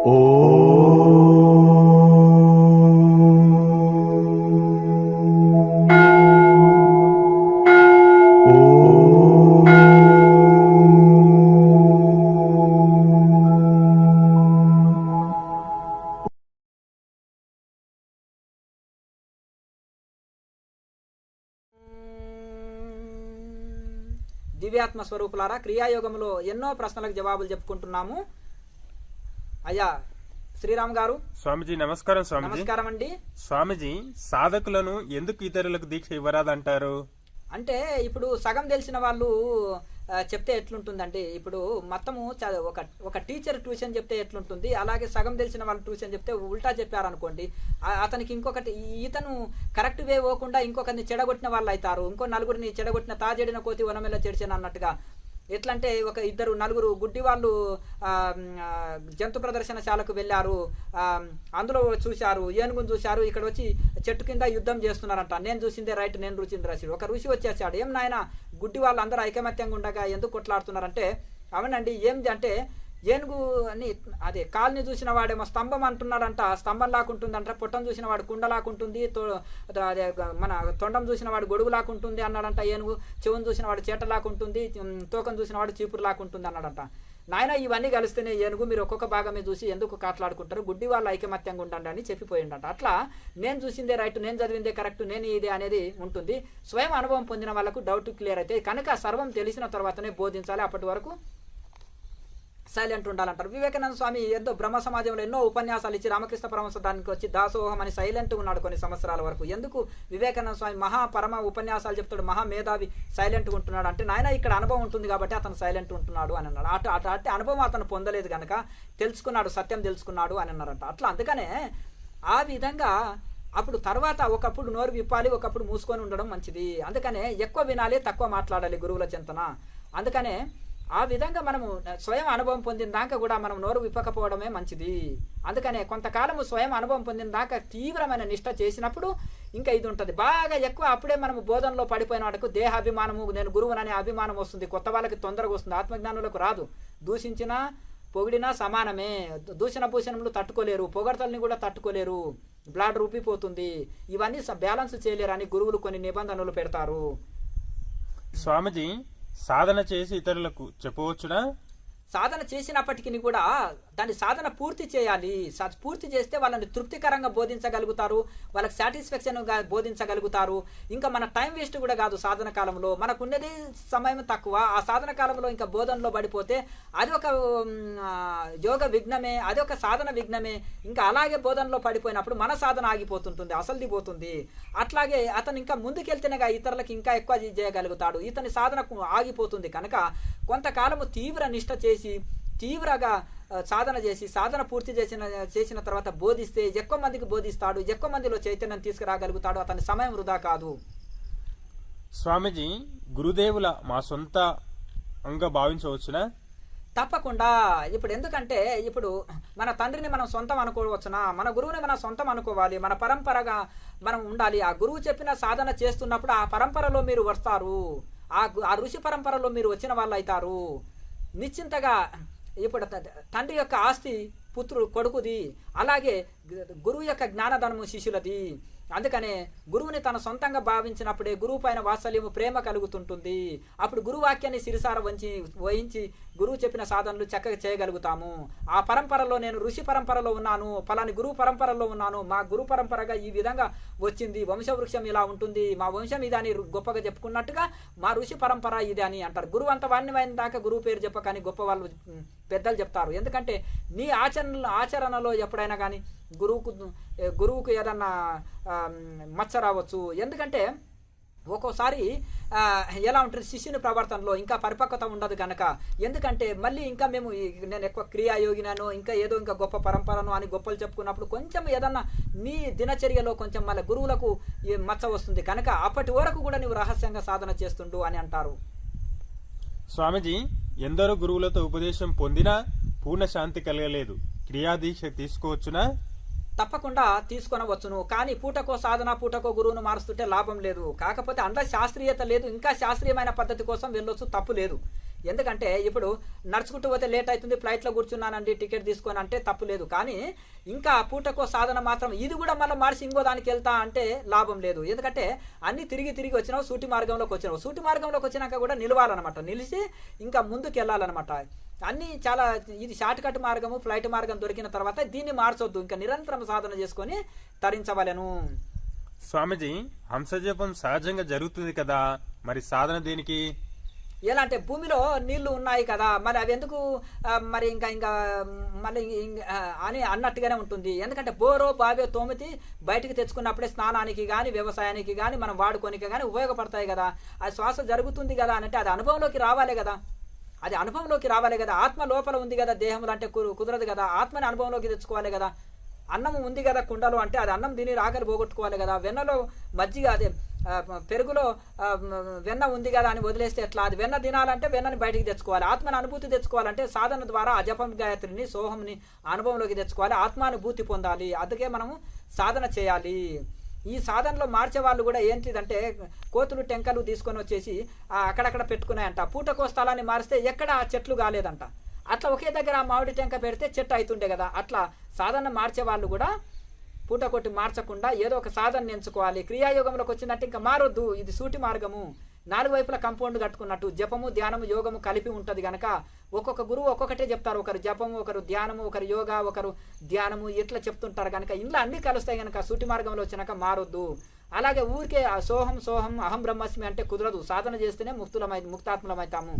దివ్యాత్మ స్వరూపులారా, క్రియాయోగంలో ఎన్నో ప్రశ్నలకు జవాబులు చెప్పుకుంటున్నాము. అయ్యా శ్రీరామ్ గారు. స్వామిజీ నమస్కారం. స్వామిజీ నమస్కారం అండి. స్వామిజీ, సాధకులను ఎందుకు ఇతరులకు దీక్ష ఇవ్వరాదంటారు? అంటే ఇప్పుడు సగం తెలిసిన వాళ్ళు చెప్తే ఎట్లుంటుందండి, ఇప్పుడు మొత్తము ఒక టీచర్ ట్యూషన్ చెప్తే ఎట్లుంటుంది, అలాగే సగం తెలిసిన వాళ్ళు ట్యూషన్ చెప్తే ఉల్టా చెప్పారనుకోండి, అతనికి ఇంకొకటి ఇతను కరెక్ట్ వే పోకుండా ఇంకొకరిని చెడగొట్టిన వాళ్ళు అవుతారు. ఇంకో నలుగురిని చెడగొట్టిన తాజెడిన కోతి వనమెల్ల చెడిచాను అన్నట్టుగా. ఎట్లంటే ఒక నలుగురు గుడ్డి వాళ్ళు జంతు ప్రదర్శనశాలకు వెళ్ళారు. అందులో చూశారు, ఏనుగును చూశారు, ఇక్కడ వచ్చి చెట్టు కింద యుద్ధం చేస్తున్నారంట. నేను చూసిందే రైట్, నేను రుచింది రాసి. ఒక ఋషి వచ్చేసాడు, ఏం నాయన గుడ్డి వాళ్ళు అందరూ ఐకమత్యంగా ఉండగా ఎందుకు కొట్లాడుతున్నారంటే, అవునండి ఏంది అంటే ఏనుగు అని అదే కాలుని చూసిన వాడేమో స్తంభం అంటున్నాడంట, స్తంభం లాకుంటుందంట. పొట్టం చూసిన వాడు కుండ లాకుంటుంది, అదే మన తొండం చూసిన వాడు గొడుగు లాకుంటుంది అన్నాడంట ఏనుగు. చెవును చూసిన వాడు చేట లాకుంటుంది, తోకం చూసిన వాడు చీపురు లాకుంటుంది అన్నాడంట. నాయన ఇవన్నీ కలిస్తేనే ఏనుగు, మీరు ఒక్కొక్క భాగమే చూసి ఎందుకు కాట్లాడుకుంటారు, గుడ్డి వాళ్ళు ఐకమత్యంగా ఉండండి అని చెప్పిపోయిండట. అట్లా నేను చూసిందే రైట్, నేను చదివిందే కరెక్ట్, నేను ఇదే అనేది ఉంటుంది. స్వయం అనుభవం పొందిన వాళ్ళకు డౌట్ క్లియర్ అయితే కనుక సర్వం తెలిసిన తర్వాతనే బోధించాలి, అప్పటి వరకు సైలెంట్ ఉండాలంటారు. వివేకానంద స్వామి ఎంతో బ్రహ్మ సమాజంలో ఎన్నో ఉపన్యాసాలు ఇచ్చి రామకృష్ణ పరమహంస దానికి వచ్చి దాసోహం అని సైలెంట్గా ఉన్నాడు కొన్ని సంవత్సరాల వరకు. ఎందుకు వివేకానంద స్వామి మహాపరమ ఉపన్యాసాలు చెప్తాడు, మహామేధావి, సైలెంట్గా ఉంటున్నాడు అంటే నాయన ఇక్కడ అనుభవం ఉంటుంది కాబట్టి అతను సైలెంట్ ఉంటున్నాడు అని అన్నాడు. అటు అనుభవం అతను పొందలేదు కనుక తెలుసుకున్నాడు, సత్యం తెలుసుకున్నాడు అని అన్నారంట. అట్లా అందుకనే ఆ విధంగా అప్పుడు తర్వాత ఒకప్పుడు నోరు విప్పాలి, ఒకప్పుడు మూసుకొని ఉండడం మంచిది. అందుకనే ఎక్కువ వినాలి, తక్కువ మాట్లాడాలి గురువుల చింతన. అందుకనే ఆ విధంగా మనము స్వయం అనుభవం పొందిన దాకా కూడా మనం నోరు విప్పకపోవడమే మంచిది. అందుకనే కొంతకాలము స్వయం అనుభవం పొందిన దాకా తీవ్రమైన నిష్ట చేసినప్పుడు ఇంకా ఇది ఉంటుంది. బాగా ఎక్కువ అప్పుడే మనము బోధనలో పడిపోయిన వాటికి దేహాభిమానము, నేను గురువుననే అభిమానం వస్తుంది. కొత్త వాళ్ళకి తొందరగా వస్తుంది, ఆత్మజ్ఞానులకు రాదు. దూషించినా పొగిడినా సమానమే. దూషణ భూషణములు తట్టుకోలేరు, పొగడతల్ని కూడా తట్టుకోలేరు, బ్లడ్ రూపిపోతుంది. ఇవన్నీ బ్యాలెన్స్ చేయలేరు అని గురువులు కొన్ని నిబంధనలు పెడతారు. స్వామిజీ, సాధన చేసి ఇతరులకు చెప్పవచ్చునా? సాధన చేసినప్పటికీ కూడా దాన్ని సాధన పూర్తి చేయాలి. పూర్తి చేస్తే వాళ్ళని తృప్తికరంగా బోధించగలుగుతారు, వాళ్ళకి సాటిస్ఫాక్షన్గా బోధించగలుగుతారు. ఇంకా మన టైం వేస్ట్ కూడా కాదు. సాధన కాలంలో మనకున్నది సమయం తక్కువ. ఆ సాధన కాలంలో ఇంకా బోధనలో పడిపోతే అది ఒక యోగ విఘ్నమే, అది ఒక సాధన విఘ్నమే. ఇంకా అలాగే బోధనలో పడిపోయినప్పుడు మన సాధన ఆగిపోతుంటుంది, అసలుది పోతుంది. అట్లాగే అతను ఇంకా ముందుకెళ్తేనేగా ఇతరులకు ఇంకా ఎక్కువ చేయగలుగుతాడు. ఇతని సాధనకు ఆగిపోతుంది కనుక కొంతకాలము తీవ్ర నిష్ట చేసి తీవ్రంగా సాధన చేసి సాధన పూర్తి చేసిన తర్వాత బోధిస్తే ఎక్కువ మందికి బోధిస్తాడు, ఎక్కువ మందిలో చైతన్యం తీసుకురాగలుగుతాడు. అతని సమయం వృధా కాదు. స్వామిజీ, గురుదేవుల మా సొంత అంగా భావించవచ్చునా? తప్పకుండా. ఇప్పుడు ఎందుకంటే ఇప్పుడు మన తండ్రిని మనం సొంతం అనుకోవచ్చునా? మన గురువుని మనం సొంతం అనుకోవాలి. మన పరంపరగా మనం ఉండాలి. ఆ గురువు చెప్పిన సాధన చేస్తున్నప్పుడు ఆ పరంపరలో మీరు వస్తారు, ఆ ఋషి పరంపరలో మీరు వచ్చిన వాళ్ళు అవుతారు. నిశ్చింతగా ఇప్పుడు తండ్రి యొక్క ఆస్తి పుత్రుడు కొడుకుది, అలాగే గురువు యొక్క జ్ఞానధనము శిష్యులది. అందుకనే గురువుని తన సొంతంగా భావించినప్పుడే గురువు పైన వాత్సల్యము, ప్రేమ కలుగుతుంటుంది. అప్పుడు గురువు వాక్యాన్ని శిరసార వహించి గురువు చెప్పిన సాధనలు చక్కగా చేయగలుగుతాము. ఆ పరంపరలో నేను ఋషి పరంపరలో ఉన్నాను, ఫలాని గురువు పరంపరలో ఉన్నాను, మా గురు పరంపరగా ఈ విధంగా వచ్చింది, వంశవృక్షం ఇలా ఉంటుంది, మా వంశం ఇది అని గొప్పగా చెప్పుకున్నట్టుగా మా ఋషి పరంపర ఇది అని అంటారు. గురువు అంత వాణ్యమైన దాకా గురువు పేరు చెప్పకని గొప్ప వాళ్ళు పెద్దలు చెప్తారు. ఎందుకంటే నీ ఆచరణలో ఎప్పుడైనా కానీ గురువుకు ఏదన్నా మచ్చ రావచ్చు. ఎందుకంటే ఒక్కోసారి ఎలా ఉంటుంది శిష్యుని ప్రవర్తనలో ఇంకా పరిపక్వత ఉండదు కనుక. ఎందుకంటే మళ్ళీ ఇంకా నేను ఎక్కువ క్రియాయోగినను, ఇంకా ఏదో ఇంకా గొప్ప పరంపరను అని గొప్పలు చెప్పుకున్నప్పుడు కొంచెం ఏదన్నా నీ దినచర్యలో కొంచెం మళ్ళీ గురువులకు మచ్చ వస్తుంది కనుక అప్పటి వరకు కూడా నువ్వు రహస్యంగా సాధన చేస్తుండు అని అంటారు. స్వామిజీ, ఎందరో గురువులతో ఉపదేశం పొందినా పూర్ణ శాంతి కలగలేదు, క్రియాదీక్ష తీసుకోవచ్చునా? తప్పకుండా తీసుకొనవచ్చును. కానీ పూటకో సాధన, పూటకో గురువును మారుస్తుంటే లాభం లేదు. కాకపోతే అందులో శాస్త్రీయత లేదు, ఇంకా శాస్త్రీయమైన పద్ధతి కోసం వెళ్ళొచ్చు, తప్పు లేదు. ఎందుకంటే ఇప్పుడు నడుచుకుంటూ పోతే లేట్ అవుతుంది, ఫ్లైట్లో కూర్చున్నానండి టికెట్ తీసుకొని అంటే తప్పు లేదు. కానీ ఇంకా పూటకో సాధన మాత్రం ఇది కూడా మళ్ళీ మార్చి ఇంకో దానికి వెళ్తా అంటే లాభం లేదు. ఎందుకంటే అన్ని తిరిగి వచ్చినావు, సూటి మార్గంలోకి వచ్చినావు. సూటి మార్గంలోకి వచ్చినాక కూడా నిలవాలన్నమాట, నిలిచి ఇంకా ముందుకు వెళ్ళాలన్నమాట. అన్నీ చాలా ఇది షార్ట్ కట్ మార్గము, ఫ్లైట్ మార్గం దొరికిన తర్వాత దీన్ని మార్చొద్దు, ఇంకా నిరంతరం సాధన చేసుకొని తరించవలెను. స్వామిజీ, హంసజపం సహజంగా జరుగుతుంది కదా, మరి సాధన దేనికి? ఎలా అంటే భూమిలో నీళ్లు ఉన్నాయి కదా, మరి అవి ఎందుకు మరి ఇంకా ఇంకా మళ్ళీ అని అన్నట్టుగానే ఉంటుంది. ఎందుకంటే బోరో బావో తోమితి బయటికి తెచ్చుకున్నప్పుడే స్నానానికి కానీ వ్యవసాయానికి కానీ మనం వాడుకోనికి కానీ ఉపయోగపడతాయి కదా. అది శ్వాస జరుగుతుంది కదా అంటే అది అనుభవంలోకి రావాలి కదా, అది అనుభవంలోకి రావాలి కదా. ఆత్మ లోపల ఉంది కదా, దేహంలో అంటే కుదరదు కదా, ఆత్మని అనుభవంలోకి తెచ్చుకోవాలి కదా. అన్నం ఉంది కదా కుండలో అంటే అది అన్నం తిని ఆకలి పోగొట్టుకోవాలి కదా. వెన్నలో మజ్జిగ అదే పెరుగులో వెన్న ఉంది కదా అని వదిలేస్తే ఎట్లా? అది వెన్న తినాలంటే వెన్నని బయటికి తెచ్చుకోవాలి. ఆత్మని అనుభూతి తెచ్చుకోవాలంటే సాధన ద్వారా అజపం గాయత్రిని సోహంని అనుభవంలోకి తెచ్చుకోవాలి, ఆత్మానుభూతి పొందాలి. అందుకే మనము సాధన చేయాలి. ఈ సాధనలో మార్చే వాళ్ళు కూడా ఏంటిదంటే కోతులు టెంకలు తీసుకొని వచ్చేసి అక్కడక్కడ పెట్టుకున్నాయంట. పూటకో స్థలాన్ని మారిస్తే ఎక్కడ ఆ చెట్లు కాలేదంట. అట్లా ఒకే దగ్గర ఆ మామిడి టెంక పెడితే చెట్టు అవుతుండే కదా. అట్లా సాధన మార్చే వాళ్ళు కూడా పూట కొట్టి మార్చకుండా ఏదో ఒక సాధన ఎంచుకోవాలి. క్రియాయోగంలోకి వచ్చినట్టు ఇంకా మారొద్దు, ఇది సూటి మార్గము. 4 వైపుల కంపౌండ్ కట్టుకున్నట్టు జపము ధ్యానము యోగము కలిపి ఉంటుంది కనుక ఒక్కొక్క గురువు ఒక్కొక్కటే చెప్తారు. ఒకరు జపము, ఒకరు ధ్యానము, ఒకరు యోగా, ఒకరు ధ్యానము ఇట్లా చెప్తుంటారు కనుక ఇంట్లో అన్ని కలుస్తాయి కనుక సూటి మార్గంలో వచ్చినాక మారొద్దు. అలాగే ఊరికే సోహం సోహం అహం బ్రహ్మస్మి అంటే కుదరదు. సాధన చేస్తేనే ముక్తాత్మలమవుతాము.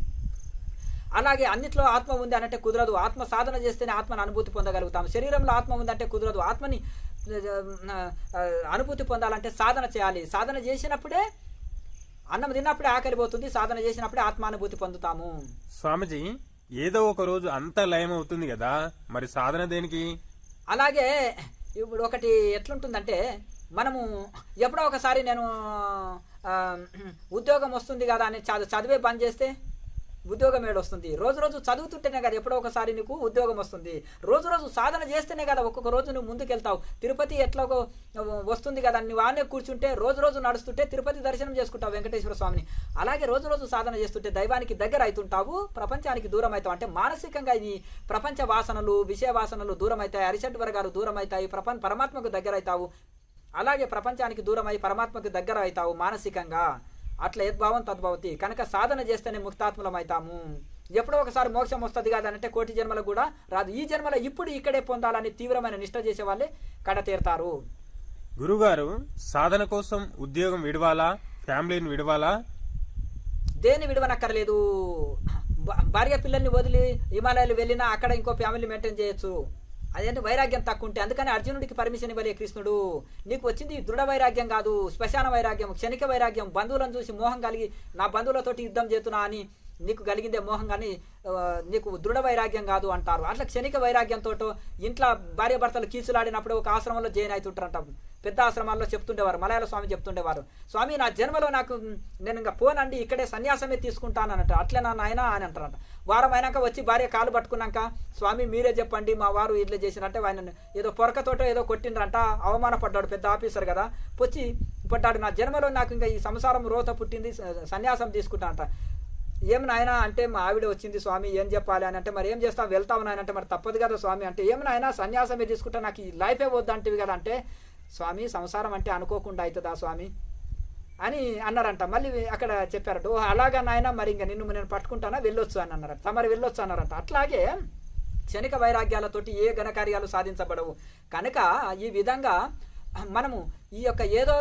అలాగే అన్నిట్లో ఆత్మ ఉంది అనంటే కుదరదు. ఆత్మ సాధన చేస్తేనే ఆత్మను అనుభూతి పొందగలుగుతాము. శరీరంలో ఆత్మ ఉందంటే కుదరదు. ఆత్మని అనుభూతి పొందాలంటే సాధన చేయాలి. సాధన చేసినప్పుడే అన్నం తిన్నప్పుడే ఆకలి పోతుంది, సాధన చేసినప్పుడే ఆత్మానుభూతి పొందుతాము. స్వామిజీ, ఏదో ఒక రోజు అంతా లయం అవుతుంది కదా, మరి సాధన దేనికి? అలాగే ఇప్పుడు ఒకటి ఎట్లుంటుందంటే మనము ఎప్పుడో ఒకసారి నేను ఉద్యోగం వస్తుంది కదా అని చదివే బంద్ చేస్తే ఉద్యోగం ఏడొస్తుంది? రోజు చదువుతుంటేనే కదా ఎప్పుడో ఒకసారి నీకు ఉద్యోగం వస్తుంది. రోజు సాధన చేస్తేనే కదా ఒక్కొక్క రోజు నువ్వు ముందుకెళ్తావు. తిరుపతి ఎట్లా వస్తుంది కదా, నువ్వు ఆనే కూర్చుంటే రోజు నడుస్తుంటే తిరుపతి దర్శనం చేసుకుంటావు వెంకటేశ్వర స్వామిని. అలాగే రోజు సాధన చేస్తుంటే దైవానికి దగ్గర అవుతుంటావు, ప్రపంచానికి దూరం అవుతావు. అంటే మానసికంగా ఈ ప్రపంచ వాసనలు, విషయ వాసనలు దూరం అవుతాయి, అరిషడ్ వర్గాలు దూరం అవుతాయి, పరమాత్మకు దగ్గర అవుతావు. అలాగే ప్రపంచానికి దూరమై పరమాత్మకు దగ్గర అవుతావు మానసికంగా. అట్లా యద్భావం తద్భవతి. కనుక సాధన చేస్తేనే ముక్తాత్మలం అవుతాము. ఎప్పుడో ఒకసారి మోక్షం వస్తుంది కాదంటే కోటి జన్మలకు కూడా రాదు. ఈ జన్మలో ఇప్పుడు ఇక్కడే పొందాలని తీవ్రమైన నిష్ట చేసే వాళ్ళే కడతీరుతారు. గురుగారు, సాధన కోసం ఉద్యోగం విడవాలా, ఫ్యామిలీని విడవాలా? దేన్ని విడవనక్కర్లేదు. భార్య పిల్లల్ని వదిలి హిమాలయాలు వెళ్ళినా అక్కడ ఇంకో ఫ్యామిలీ మెయింటైన్ చేయొచ్చు. అదేంటి వైరాగ్యం తక్కువ ఉంటే. అందుకని అర్జునుడికి పర్మిషన్ ఇవ్వలే కృష్ణుడు. నీకు వచ్చింది దృఢ వైరాగ్యం కాదు, శ్మశాన వైరాగ్యం, క్షణిక వైరాగ్యం. బంధువులను చూసి మోహం కలిగి నా బంధువులతోటి యుద్ధం చేస్తున్నా అని నీకు కలిగిందే మోహం, కానీ నీకు దృఢ వైరాగ్యం కాదు అంటారు. అట్లా క్షణిక వైరాగ్యంతో ఇంట్లో భార్య భర్తలు కీచులాడినప్పుడు ఒక ఆశ్రమంలో జైన్ అవుతుంటారంట. పెద్ద ఆశ్రమాల్లో చెప్తుండేవారు, మలయాళ స్వామి చెప్తుండేవారు, స్వామి నా జన్మలో నాకు నేను ఇంకా పోనండి, ఇక్కడే సన్యాసమే తీసుకుంటానన్నట. అట్లే నా నాయన అని అంటారంట. వారం అయినాక వచ్చి భార్య కాలు పట్టుకున్నాక, స్వామి మీరే చెప్పండి మా వారు ఇట్లా చేసినట్టే, ఆయన ఏదో పొరకతోటో ఏదో కొట్టిండ్రంట, అవమానపడ్డాడు, పెద్ద ఆఫీసర్ కదా, వచ్చి పడ్డాడు, నా జన్మలో నాకు ఇంకా ఈ సంసారం రోత పుట్టింది, సన్యాసం తీసుకుంటానంట. ఏం నాయన అంటే మా ఆవిడ వచ్చింది స్వామి ఏం చెప్పాలి అని అంటే, మరి ఏం చేస్తావు, వెళ్తావు నాయన అంటే, మరి తప్పదు కదా స్వామి అంటే, ఏం నాయన సన్యాసమే తీసుకుంటా, నాకు ఈ లైఫే వద్దంటివి కదా అంటే, స్వామి సంసారం అంటే అనుకోకుండా అవుతుందా స్వామి అని అన్నారంట. మళ్ళీ అక్కడ చెప్పారట, ఓ అలాగా నాయన మరి ఇంకా నేను పట్టుకుంటానా, వెళ్ళొచ్చు అని అన్నారట. తమరు వెళ్ళొచ్చు అన్నారంట. అట్లాగే క్షణిక వైరాగ్యాలతోటి ఏ ఘనకార్యాలు సాధించబడవు. కనుక ఈ విధంగా మనము ఈ యొక్క ఏదో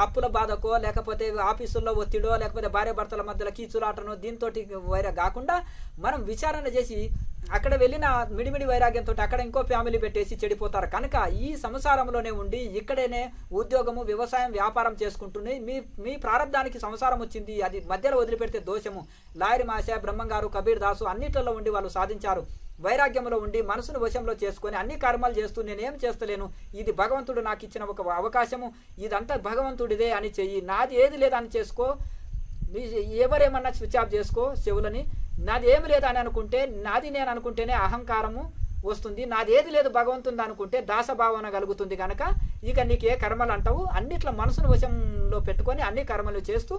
అప్పుల బాధకో, లేకపోతే ఆఫీసుల్లో ఒత్తిడో, లేకపోతే భార్య భర్తల మధ్యలో కీచులాటనో దీంతో వైరా కాకుండా మనం విచారణ చేసి అక్కడ వెళ్ళిన మిడిమిడి వైరాగ్యంతో అక్కడ ఇంకో ఫ్యామిలీ పెట్టేసి చెడిపోతారు. కనుక ఈ సంసారంలోనే ఉండి ఇక్కడేనే ఉద్యోగము, వ్యవసాయం, వ్యాపారం చేసుకుంటూనే మీ ప్రారంధానికి సంసారం వచ్చింది, అది మధ్యలో వదిలిపెడితే దోషము. లాయరి మాష, బ్రహ్మంగారు, కబీర్ దాసు అన్నిట్లలో ఉండి వాళ్ళు సాధించారు. వైరాగ్యంలో ఉండి మనసును వశంలో చేసుకొని అన్ని కర్మాలు చేస్తూ నేనేం చేస్తలేను, ఇది భగవంతుడు నాకు ఇచ్చిన ఒక అవకాశము, ఇదంతా భగవంతుడిదే అని చెయ్యి, నాది ఏది లేదని చేసుకో, ఎవరేమన్నా స్విచ్ ఆఫ్ చేసుకో చెవులని, నాది ఏమి లేదు అని అనుకుంటే, నాది నేను అనుకుంటేనే అహంకారము వస్తుంది, నాది ఏది లేదు భగవంతుంది అనుకుంటే దాసభావన కలుగుతుంది. కనుక ఇక నీకు ఏ కర్మలు అంటావు, అన్నిట్ల మనసును వశంలో పెట్టుకొని అన్ని కర్మలు చేస్తూ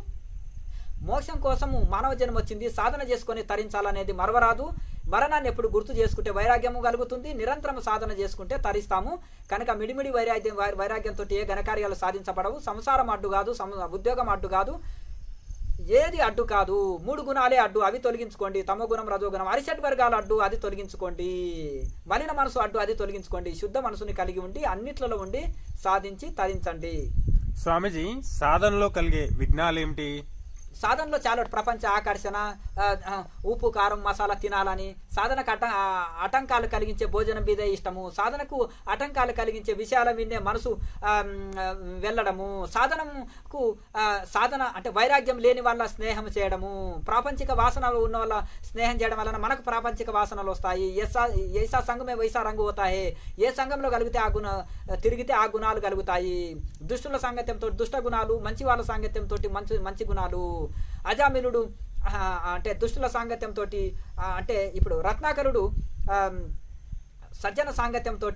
మోక్షం కోసము మానవ జన్మ వచ్చింది, సాధన చేసుకొని తరించాలనేది మరవరాదు. మరణాన్ని ఎప్పుడు గుర్తు చేసుకుంటే వైరాగ్యము కలుగుతుంది. నిరంతరం సాధన చేసుకుంటే తరిస్తాము. కనుక మిడిమిడి వైరాగ్యంతో ఏ ఘనకార్యాలు సాధించబడవు. సంసారం అడ్డు కాదు, ఉద్యోగం అడ్డు కాదు, ఏది అడ్డు కాదు. 3 గుణాలే అడ్డు, అవి తొలగించుకోండి. తమోగుణం, రజోగుణం, అరిషడ్ వర్గాల అడ్డు, అది తొలగించుకోండి. మలిన మనసు అడ్డు, అది తొలగించుకోండి. శుద్ధ మనసుని కలిగి ఉండి అన్నిట్లలో ఉండి సాధించి తరించండి. స్వామీజీ, సాధనలో కలిగే విఘ్నాలేమిటి? సాధనలో చాలా ప్రపంచ ఆకర్షణ, ఉప్పు కారం మసాలా తినాలని, సాధనకు ఆటంకాలు కలిగించే భోజనం మీదే ఇష్టము, సాధనకు ఆటంకాలు కలిగించే విషయాల మీదే మనసు వెళ్ళడము, సాధన అంటే వైరాగ్యం లేని వాళ్ళ స్నేహం చేయడము, ప్రాపంచిక వాసనలు ఉన్న వాళ్ళ స్నేహం చేయడం వలన మనకు ప్రాపంచిక వాసనలు వస్తాయి. ఏసా సంఘమే వైసా రంగు పోతాయి. ఏ సంఘంలో కలిగితే తిరిగితే ఆ గుణాలు కలుగుతాయి. దుష్టుల సాంగత్యంతో దుష్ట గుణాలు, మంచి వాళ్ళ సాంగత్యంతో మంచి గుణాలు. అజామినుడు అంటే దుష్టుల సాంగత్యంతో, అంటే ఇప్పుడు రత్నాకరుడు సజ్జన సాంగత్యంతో,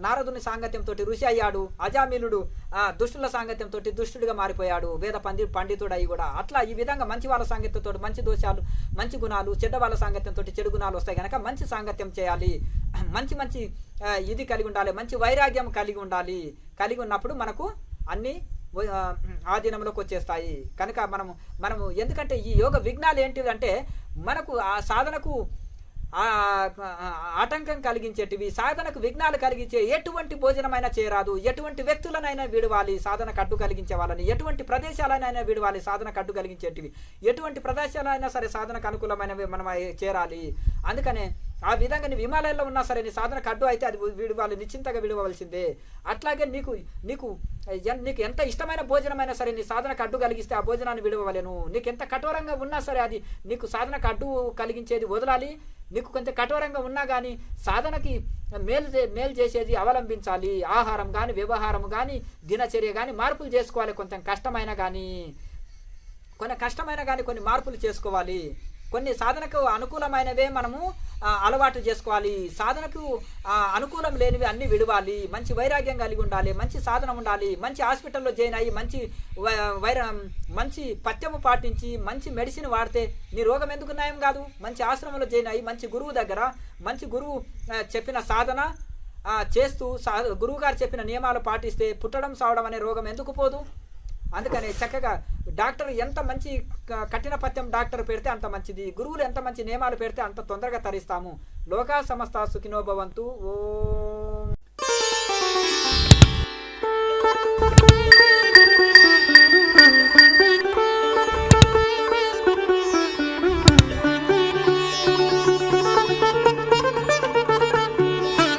నారదుని సాంగత్యంతో ఋషి అయ్యాడు. అజామినుడు దుష్టుల సాంగత్యంతో దుష్టుడిగా మారిపోయాడు, వేద పండితుడై కూడా. అట్లా ఈ విధంగా మంచి వాళ్ళ సాంగత్యంతో మంచి దోషాలు, మంచి గుణాలు, చెడ్డ వాళ్ళ సాంగత్యంతో చెడు గుణాలు వస్తాయి. కనుక మంచి సాంగత్యం చేయాలి, మంచి ఇది కలిగి ఉండాలి, మంచి వైరాగ్యం కలిగి ఉండాలి. కలిగి ఉన్నప్పుడు మనకు అన్ని ఆధీనంలోకి వచ్చేస్తాయి. కనుక మనము ఎందుకంటే ఈ యోగ విఘ్నాలు ఏంటిదంటే మనకు ఆ సాధనకు ఆటంకం కలిగించేటివి, సాధనకు విఘ్నాలు కలిగించే ఎటువంటి భోజనమైనా చేరాదు, ఎటువంటి వ్యక్తులనైనా విడవాలి సాధనకు అడ్డు కలిగించే వాళ్ళని, ఎటువంటి ప్రదేశాలైనా విడవాలి సాధనకు అడ్డు కలిగించేటివి, ఎటువంటి ప్రదేశాలైనా సరే సాధనకు అనుకూలమైనవి మనం చేరాలి. అందుకనే ఆ విధంగా నీ హిమాలయాల్లో ఉన్నా సరే నీ సాధనకు అడ్డు అయితే అది విడవాలి, నిశ్చింతగా విడవలసిందే. అట్లాగే నీకు ఎంత ఇష్టమైన భోజనమైనా సరే నీ సాధనకు అడ్డు కలిగిస్తే ఆ భోజనాన్ని విడవలేను. నీకు ఎంత కఠోరంగా ఉన్నా సరే అది నీకు సాధనకు అడ్డు కలిగించేది వదలాలి. నీకు కొంచెం కఠోరంగా ఉన్నా కానీ సాధనకి మేలు చేసేది అవలంబించాలి. ఆహారం కానీ, వ్యవహారం కానీ, దినచర్య కానీ మార్పులు చేసుకోవాలి. కొంచెం కష్టమైన కానీ కొన్ని మార్పులు చేసుకోవాలి. కొన్ని సాధనకు అనుకూలమైనవే మనము అలవాటు చేసుకోవాలి. సాధనకు అనుకూలం లేనివి అన్ని విడవాలి. మంచి వైరాగ్యం కలిగి ఉండాలి, మంచి సాధన ఉండాలి, మంచి హాస్పిటల్లో జాయిన్ అయ్యి మంచి పథ్యము పాటించి మంచి మెడిసిన్ వాడితే నీ రోగం ఎందుకు నయం కాదు. మంచి ఆశ్రమంలో జాయిన్ అయ్యి మంచి గురువు దగ్గర మంచి గురువు చెప్పిన సాధన చేస్తూ గురువు గారు చెప్పిన నియమాలు పాటిస్తే పుట్టడం సావడం అనే రోగం ఎందుకు పోదు. అందుకని చక్కగా డాక్టర్ ఎంత మంచి కఠిన పథ్యం డాక్టర్ పెడితే అంత మంచిది, గురువులు ఎంత మంచి నియమాలు పెడితే అంత తొందరగా తరిస్తాము. లోకా సమస్త సుఖినో భవంతు. ఓం.